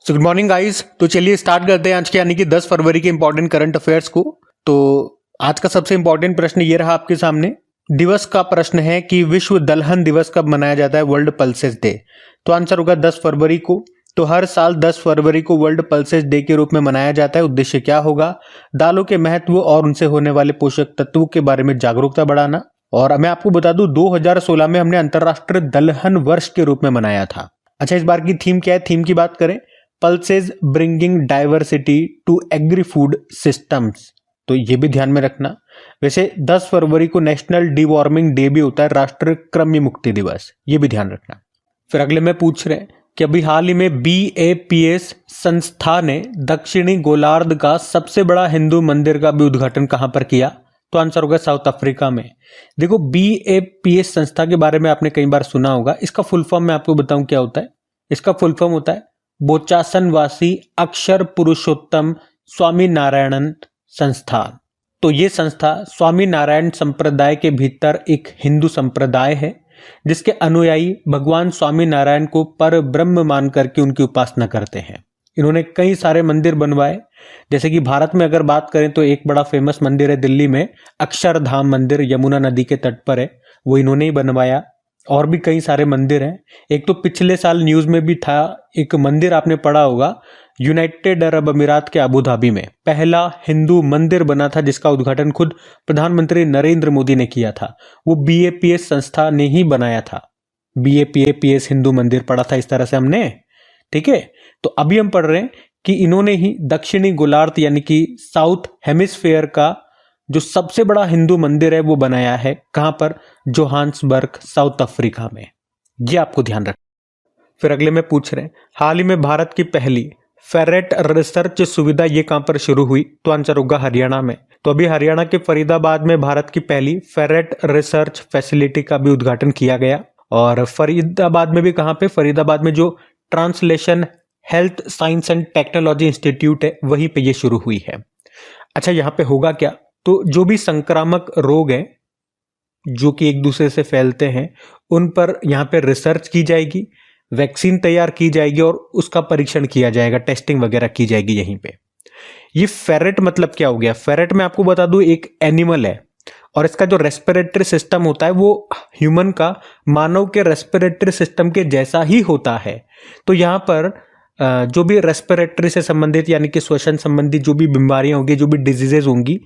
So good morning guys. तो चलिए start करते हैं आज के यानी कि 10 फरवरी के इंपॉर्टेंट करंट अफेयर्स को। तो आज का सबसे इंपॉर्टेंट प्रश्न ये रहा आपके सामने। दिवस का प्रश्न है कि विश्व दलहन दिवस कब मनाया जाता है, वर्ल्ड पल्सेस डे। तो आंसर होगा 10 फरवरी को। तो हर साल 10 फरवरी को वर्ल्ड पल्सेस डे के रूप में मनाया जाता है। उद्देश्य क्या होगा? दालों के महत्व और उनसे होने वाले पोषक तत्वों के बारे में जागरूकता बढ़ाना। और मैं आपको बता दूं 2016 में हमने अंतरराष्ट्रीय दलहन वर्ष के रूप में मनाया था। अच्छा, इस बार की थीम क्या है? थीम की बात करें, pulses bringing diversity to agri food systems. तो ये भी ध्यान में रखना। वैसे 10 फरवरी को नेशनल डिवॉर्मिंग डे भी होता है, राष्ट्रीय कृमि मुक्ति दिवस, ये भी ध्यान रखना। फिर अगले में पूछ रहे हैं कि अभी हाल ही में BAPS संस्था ने दक्षिणी गोलार्ध का सबसे बड़ा हिंदू मंदिर का भी उद्घाटन कहां पर किया? तो आंसर होगा साउथ अफ्रीका में। देखो, BAPS संस्था के बारे में आपने कई बार सुना होगा। इसका फुल फॉर्म मैं आपको बताऊं क्या होता है। इसका फुल फॉर्म होता है बोचासनवासी अक्षर पुरुषोत्तम स्वामी नारायणन संस्थान। तो ये संस्था स्वामी नारायण संप्रदाय के भीतर एक हिंदू संप्रदाय है जिसके अनुयायी भगवान स्वामी नारायण को पर ब्रह्म मान करके उनकी उपासना करते हैं। इन्होंने कई सारे मंदिर बनवाए। जैसे कि भारत में अगर बात करें तो एक बड़ा फेमस मंदिर है दिल्ली में, अक्षरधाम मंदिर, यमुना नदी के तट पर है, वो इन्होंने ही बनवाया। और भी कई सारे मंदिर हैं। एक तो पिछले साल न्यूज में भी था, एक मंदिर आपने पढ़ा होगा, यूनाइटेड अरब अमीरात के अबू धाबी में पहला हिंदू मंदिर बना था जिसका उद्घाटन खुद प्रधानमंत्री नरेंद्र मोदी ने किया था। वो BAPS संस्था ने ही बनाया था। BAPS हिंदू मंदिर पढ़ा था इस तरह से हमने, ठीक है। तो अभी हम पढ़ रहे हैं कि इन्होंने ही दक्षिणी गोलार्ध यानी कि साउथ हेमिस्फेयर का जो सबसे बड़ा हिंदू मंदिर है वो बनाया है। कहां पर? जोहान्सबर्ग, साउथ अफ्रीका में। ये आपको ध्यान रखना। फिर अगले में पूछ रहे हैं, हाल ही में भारत की पहली फेरेट रिसर्च सुविधा ये कहां पर शुरू हुई? तो आंसर होगा हरियाणा में। तो अभी हरियाणा के फरीदाबाद में भारत की पहली फेरेट रिसर्च फैसिलिटी का भी उद्घाटन किया गया। और फरीदाबाद में भी कहां पे? फरीदाबाद में जो translation health science and technology institute है वहीं पे ये शुरू हुई है। अच्छा, यहां पे होगा क्या? तो जो भी संक्रामक रोग हैं जो कि एक दूसरे से फैलते हैं उन पर यहाँ पे रिसर्च की जाएगी, वैक्सीन तैयार की जाएगी और उसका परीक्षण किया जाएगा, टेस्टिंग वगैरह की जाएगी यहीं पे। ये फेरेट मतलब क्या हो गया? फेरेट में आपको बता दूं एक एनिमल है और इसका जो रेस्पिरेटरी सिस्टम होता है वो ह्यूमन का, मानव के रेस्पिरेटरी सिस्टम के जैसा ही होता है। तो यहाँ पर जो भी रेस्पिरेटरी से संबंधित यानी कि श्वसन संबंधी जो भी बीमारियां होंगी, जो भी डिजीजेज होंगी,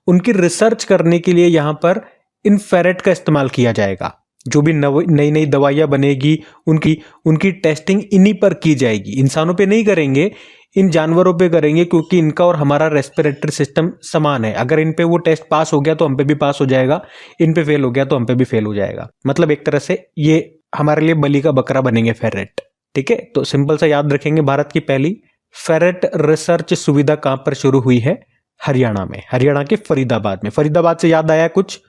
उनकी रिसर्च करने के लिए यहाँ पर इन फेरेट का इस्तेमाल किया जाएगा। जो भी नई नई दवाइयाँ बनेगी उनकी टेस्टिंग इन्हीं पर की जाएगी। इंसानों पे नहीं करेंगे, इन जानवरों पे करेंगे, क्योंकि इनका और हमारा रेस्पिरेटरी सिस्टम समान है। अगर इन पे वो टेस्ट पास हो गया तो हम पे भी पास हो जाएगा, इन पे फेल हो गया तो हम पे भी फेल हो जाएगा। मतलब एक तरह से ये हमारे लिए बलि का बकरा बनेंगे फेरेट, ठीक है। तो सिंपल सा याद रखेंगे, भारत की पहली फेरेट रिसर्च सुविधा कहां पर शुरू हुई है? हरियाणा में, हरियाणा के फरीदाबाद में। फरीदाबाद से याद आया कुछ?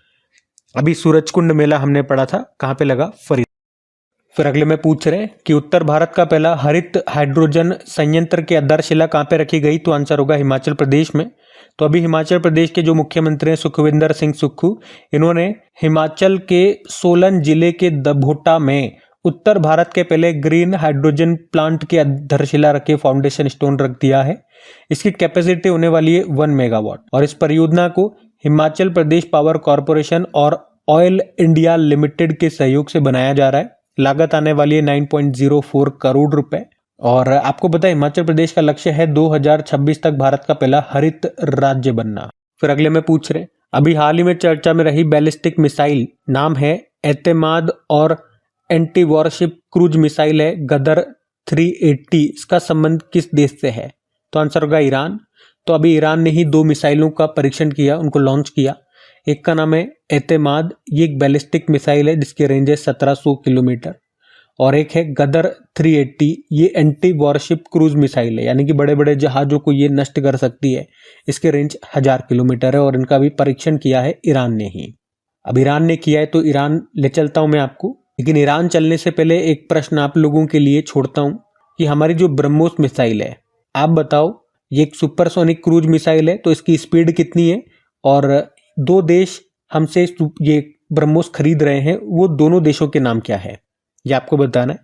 अभी सूरजकुंड मेला हमने पढ़ा था, कहां पे लगा? फरीदाबाद। फिर अगले में पूछ रहे हैं कि उत्तर भारत का पहला हरित हाइड्रोजन संयंत्र की आधारशिला कहां पे रखी गई? तो आंसर होगा हिमाचल प्रदेश में। तो अभी हिमाचल प्रदेश के जो मुख्यमंत्री हैं सुखविंदर सिंह सुक्खू, इन्होंने हिमाचल के सोलन जिले के दभोटा में उत्तर भारत के पहले ग्रीन हाइड्रोजन प्लांट की आधारशिला रखे, फाउंडेशन स्टोन रख दिया है। इसकी कैपेसिटी होने वाली है 1 मेगावाट और इस परियोजना को हिमाचल प्रदेश पावर कॉरपोरेशन और ऑयल इंडिया लिमिटेड के सहयोग से बनाया जा रहा है। लागत आने वाली है 9.04 करोड़ रुपए। और आपको पता है हिमाचल प्रदेश का लक्ष्य है 2026 तक भारत का पहला हरित राज्य बनना। फिर अगले में पूछ रहे, अभी हाल ही में चर्चा में रही बैलिस्टिक मिसाइल नाम है एतेमाद और एंटी वॉरशिप क्रूज मिसाइल है गदर 380, इसका संबंध किस देश से है? तो आंसर होगा ईरान। तो अभी ईरान ने ही 2 मिसाइलों का परीक्षण किया, उनको लॉन्च किया। एक का नाम है एतेमाद, ये एक बैलिस्टिक मिसाइल है जिसकी रेंज है 1700 किलोमीटर, और एक है गदर 380, ये एंटी वॉरशिप क्रूज मिसाइल है, यानी कि बड़े बड़े जहाजों को ये नष्ट कर सकती है। इसकी रेंज 1000 किलोमीटर है और इनका भी परीक्षण किया है ईरान ने ही। अब ईरान ने किया है तो ईरान ले चलता हूं मैं आपको, लेकिन ईरान चलने से पहले एक प्रश्न आप लोगों के लिए छोड़ता हूं कि हमारी जो ब्रह्मोस मिसाइल है, आप बताओ, ये एक सुपरसोनिक क्रूज मिसाइल है तो इसकी स्पीड कितनी है? और 2 देश हमसे ये ब्रह्मोस खरीद रहे हैं, वो दोनों देशों के नाम क्या है, ये आपको बताना है।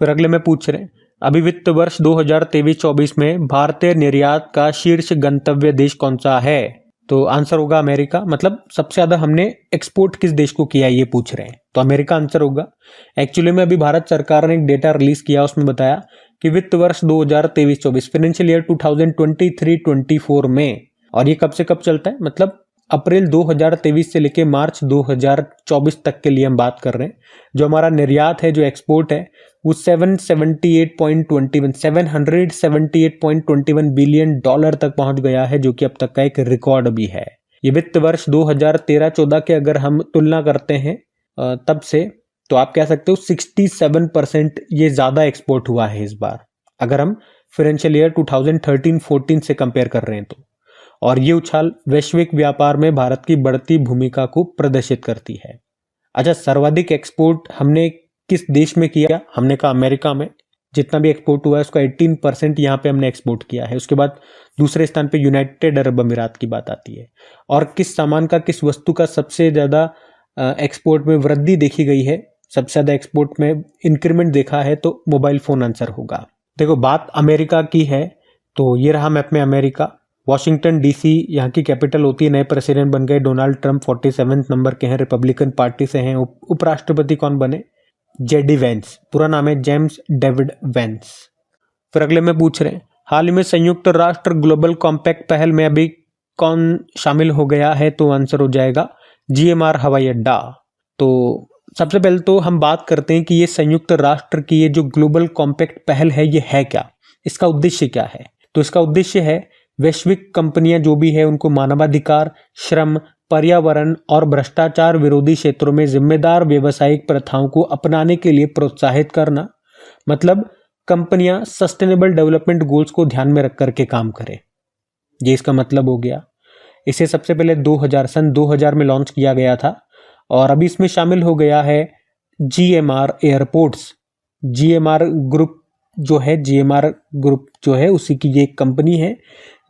फिर अगले में पूछ रहे हैं, अभी वित्त वर्ष 2023-24 में भारतीय निर्यात का शीर्ष गंतव्य देश कौन सा है? तो आंसर होगा अमेरिका। मतलब सबसे ज्यादा हमने एक्सपोर्ट किस देश को किया ये पूछ रहे हैं, तो अमेरिका आंसर होगा। एक्चुअली में अभी भारत सरकार ने एक डेटा रिलीज किया, उसमें बताया कि वित्त वर्ष 2023-24 फाइनेंशियल ईयर 2023-24 में, और ये कब से कब चलता है, मतलब अप्रैल 2023 से लेके मार्च 2024 तक के लिए हम बात कर रहे हैं। जो हमारा निर्यात है, जो एक्सपोर्ट है, वो 778.21 बिलियन डॉलर तक पहुंच गया है, जो कि अब तक का एक रिकॉर्ड भी है। ये वित्त वर्ष 2013-14 के अगर हम तुलना करते हैं तब से, तो आप कह सकते हो 67% ये ज्यादा एक्सपोर्ट हुआ है इस बार, अगर हम फाइनेंशियल ईयर 2013-14 से कंपेयर कर रहे हैं तो। और ये उछाल वैश्विक व्यापार में भारत की बढ़ती भूमिका को प्रदर्शित करती है। अच्छा, सर्वाधिक एक्सपोर्ट हमने किस देश में किया? हमने कहा अमेरिका में। जितना भी एक्सपोर्ट हुआ है उसका 18% यहाँ पे हमने एक्सपोर्ट किया है। उसके बाद दूसरे स्थान पे यूनाइटेड अरब अमीरात की बात आती है। और किस सामान का, किस वस्तु का सबसे ज्यादा एक्सपोर्ट में वृद्धि देखी गई है, सबसे ज्यादा एक्सपोर्ट में इंक्रीमेंट देखा है, तो मोबाइल फोन आंसर होगा। देखो, बात अमेरिका की है तो ये रहा मैप में अमेरिका। वॉशिंगटन डीसी यहाँ की कैपिटल होती है। नए प्रेसिडेंट बन गए डोनाल्ड ट्रंप, 47 नंबर के हैं, रिपब्लिकन पार्टी से हैं। उपराष्ट्रपति कौन बने? जेडी वेंस, पूरा नाम है जेम्स डेविड वेंस। फिर अगले में पूछ रहे हैं, हाल ही में संयुक्त राष्ट्र ग्लोबल कॉम्पैक्ट पहल में अभी कौन शामिल हो गया है? तो आंसर हो जाएगा जीएमआर हवाई अड्डा। तो सबसे पहले तो हम बात करते हैं कि ये संयुक्त राष्ट्र की ये जो ग्लोबल कॉम्पैक्ट पहल है, ये है क्या, इसका उद्देश्य क्या है? तो इसका उद्देश्य है वैश्विक कंपनियां जो भी है उनको मानवाधिकार, श्रम, पर्यावरण और भ्रष्टाचार विरोधी क्षेत्रों में जिम्मेदार व्यवसायिक प्रथाओं को अपनाने के लिए प्रोत्साहित करना। मतलब कंपनियां सस्टेनेबल डेवलपमेंट गोल्स को ध्यान में रख करके काम करें, ये इसका मतलब हो गया। इसे सबसे पहले सन 2000 में लॉन्च किया गया था और अभी इसमें शामिल हो गया है जीएमआर एयरपोर्ट्स। जीएमआर ग्रुप जो है उसी की ये एक कंपनी है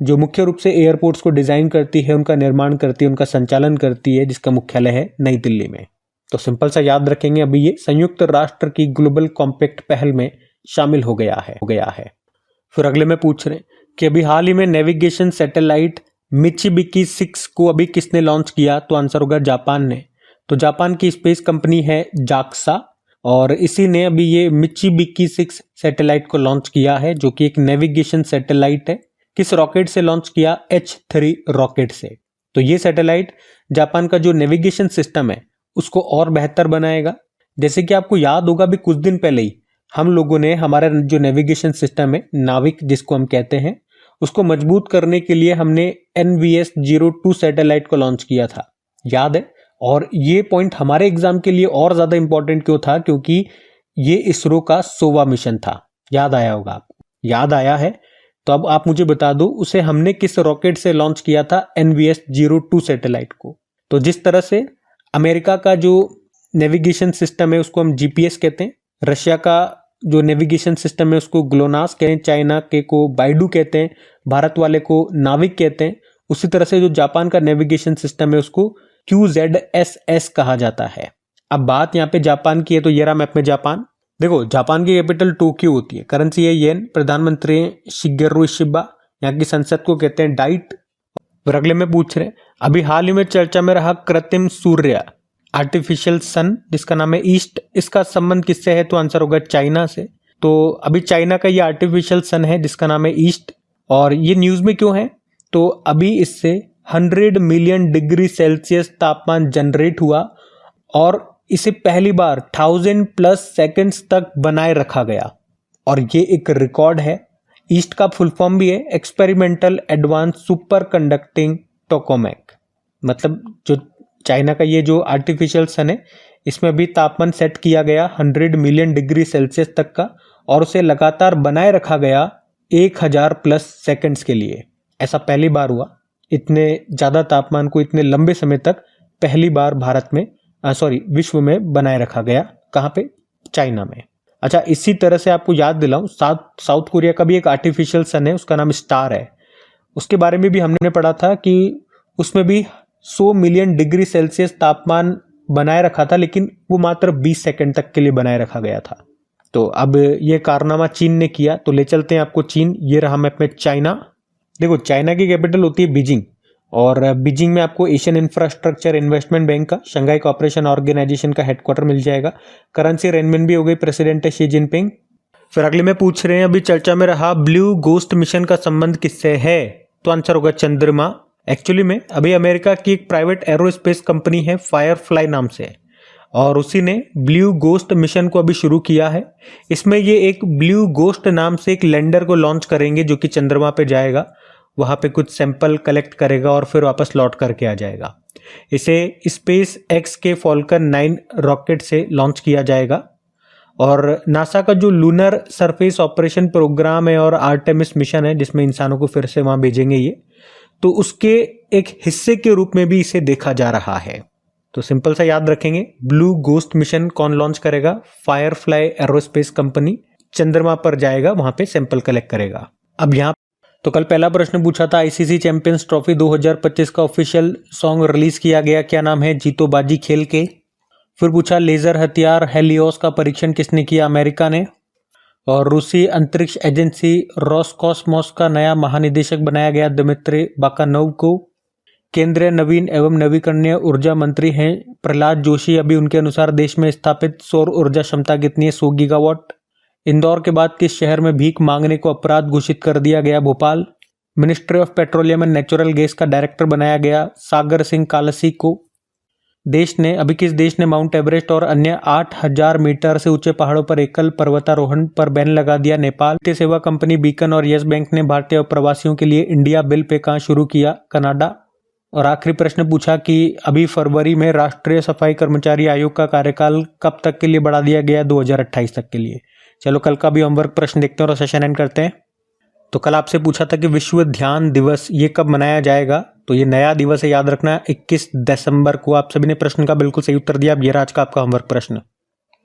जो मुख्य रूप से एयरपोर्ट्स को डिजाइन करती है, उनका निर्माण करती है, उनका संचालन करती है, जिसका मुख्यालय है नई दिल्ली में। तो सिंपल सा याद रखेंगे, अभी ये संयुक्त राष्ट्र की ग्लोबल कॉम्पैक्ट पहल में शामिल हो गया है। फिर अगले में पूछ रहे हैं कि अभी हाल ही में नेविगेशन सैटेलाइट मित्सुबिशी 6 को अभी किसने लॉन्च किया? तो आंसर होगा जापान ने। तो जापान की स्पेस कंपनी है जाक्सा और इसी ने अभी ये मित्सुबिशी 6 सैटेलाइट को लॉन्च किया है, जो कि एक नेविगेशन सैटेलाइट है। किस रॉकेट से लॉन्च किया? H3 रॉकेट से। तो ये सैटेलाइट जापान का जो नेविगेशन सिस्टम है उसको और बेहतर बनाएगा। जैसे कि आपको याद होगा, भी कुछ दिन पहले ही हम लोगों ने हमारा जो नेविगेशन सिस्टम है नाविक जिसको हम कहते हैं, उसको मजबूत करने के लिए हमने NVS-02 सैटेलाइट को लॉन्च किया था, याद है? और ये पॉइंट हमारे एग्जाम के लिए और ज्यादा इंपॉर्टेंट क्यों था? क्योंकि ये इसरो का 100वां मिशन था। याद आया होगा आपको? याद आया है तो अब आप मुझे बता दो, उसे हमने किस रॉकेट से लॉन्च किया था? NVS-02 सैटेलाइट को। तो जिस तरह से अमेरिका का जो नेविगेशन सिस्टम है उसको हम GPS कहते हैं, रशिया का जो नेविगेशन सिस्टम है उसको ग्लोनास कहते हैं, चाइना के को बाइडू कहते हैं, भारत वाले को नाविक कहते हैं, उसी तरह से जो जापान का नेविगेशन सिस्टम है उसको QZSS कहा जाता है। अब बात यहाँ पे जापान की है, तो ये रहा मैप में जापान। देखो, जापान की कैपिटल टोक्यो होती है, करेंसी है येन, प्रधानमंत्री शिगेरू इशिबा, यहाँ की संसद को कहते हैं डाइट। फिर अगले में पूछ रहे हैं, अभी हाल ही में चर्चा में रहा कृत्रिम सूर्य आर्टिफिशियल सन जिसका नाम है ईस्ट, इसका संबंध किससे है? तो आंसर होगा चाइना से। तो अभी चाइना का ये आर्टिफिशियल सन है जिसका नाम है ईस्ट, और ये न्यूज में क्यों है? तो अभी इससे 100 मिलियन डिग्री सेल्सियस तापमान जनरेट हुआ और इसे पहली बार 1000+ सेकेंड्स तक बनाए रखा गया, और ये एक रिकॉर्ड है। ईस्ट का फुल फॉर्म भी है एक्सपेरिमेंटल एडवांस सुपर कंडक्टिंग टोकामेक। मतलब जो चाइना का ये जो आर्टिफिशियल सन है इसमें अभी तापमान सेट किया गया 100 मिलियन डिग्री सेल्सियस तक का, और उसे लगातार बनाए रखा गया 1000+ सेकेंड्स के लिए। ऐसा पहली बार हुआ, इतने ज्यादा तापमान को इतने लंबे समय तक पहली बार विश्व में बनाए रखा गया। कहाँ पे? चाइना में। अच्छा, इसी तरह से आपको याद दिलाऊं, साउथ कोरिया का भी एक आर्टिफिशियल सन है, उसका नाम स्टार है। उसके बारे में भी हमने पढ़ा था कि उसमें भी 100 मिलियन डिग्री सेल्सियस तापमान बनाए रखा था, लेकिन वो मात्र 20 सेकंड तक के लिए बनाए रखा गया था। तो अब ये कारनामा चीन ने किया, तो ले चलते हैं आपको चीन। ये रहा मैप में चाइना। देखो चाइना की कैपिटल होती है बीजिंग, और बीजिंग में आपको एशियन इंफ्रास्ट्रक्चर इन्वेस्टमेंट बैंक का, शंघाई कोऑपरेशन ऑर्गेनाइजेशन का हेडक्वार्टर मिल जाएगा। करेंसी रेनमिन भी हो गई, प्रेसिडेंट है शी जिनपिंग। फिर अगले में पूछ रहे हैं, अभी चर्चा में रहा ब्लू गोस्ट मिशन का संबंध किससे है, तो आंसर होगा चंद्रमा। एक्चुअली में अभी अमेरिका की एक प्राइवेट एरोस्पेस कंपनी है फायरफ्लाई नाम से, और उसी ने ब्लू गोस्ट मिशन को अभी शुरू किया है। इसमें ये एक ब्लू गोस्ट नाम से एक लैंडर को लॉन्च करेंगे जो कि चंद्रमा पे जाएगा, वहाँ पे कुछ सैंपल कलेक्ट करेगा और फिर वापस लौट करके आ जाएगा। इसे स्पेस एक्स के फॉल्कन 9 रॉकेट से लॉन्च किया जाएगा। और नासा का जो लूनर सरफेस ऑपरेशन प्रोग्राम है और आर्टेमिस मिशन है जिसमें इंसानों को फिर से वहाँ भेजेंगे ये, तो उसके एक हिस्से के रूप में भी इसे देखा जा रहा है। तो सिंपल सा याद रखेंगे, ब्लू गोस्ट मिशन कौन लॉन्च करेगा, फायरफ्लाई एरोस्पेस कंपनी चंद्रमा पर जाएगा, वहां पे सैंपल कलेक्ट करेगा। अब यहाँ तो कल पहला प्रश्न पूछा था आईसीसी चैंपियंस ट्रॉफी 2025 का ऑफिशियल सॉन्ग रिलीज किया गया, क्या नाम है, जीतो बाजी खेल के। फिर पूछा लेजर हथियार हेलियोस का परीक्षण किसने किया, अमेरिका ने। और रूसी अंतरिक्ष एजेंसी रोसकॉस्मोस का नया महानिदेशक बनाया गया दिमित्री बाकानोव को। केंद्रीय नवीन एवं नवीकरणीय ऊर्जा मंत्री हैं प्रहलाद जोशी। अभी उनके अनुसार देश में स्थापित सौर ऊर्जा क्षमता कितनी है, 100 गीगावाट। इंदौर के बाद किस शहर में भीख मांगने को अपराध घोषित कर दिया गया, Bhopal. Ministry of petroleum and natural gas का डायरेक्टर बनाया गया सागर सिंह कालसी को। किस देश ने माउंट एवरेस्ट और अन्य 8000 मीटर से ऊंचे पहाड़ों पर एकल पर्वतारोहण पर बैन लगा दिया, नेपाल। वित्तीय सेवा कंपनी बीकन और यस बैंक ने भारतीय प्रवासियों के लिए इंडिया बिल पे कहाँ शुरू किया, कनाडा। और आखिरी प्रश्न पूछा कि अभी फरवरी में राष्ट्रीय सफाई कर्मचारी आयोग का कार्यकाल कब तक के लिए बढ़ा दिया गया, 2028 तक के लिए। चलो कल का भी होमवर्क प्रश्न देखते हैं और सेशन एंड करते हैं। तो कल आपसे पूछा था कि विश्व ध्यान दिवस ये कब मनाया जाएगा, तो ये नया दिवस है, याद रखना 21 दिसंबर को। आप सभी ने प्रश्न का बिल्कुल सही उत्तर दिया। अब ये रहा आज का आपका होमवर्क प्रश्न।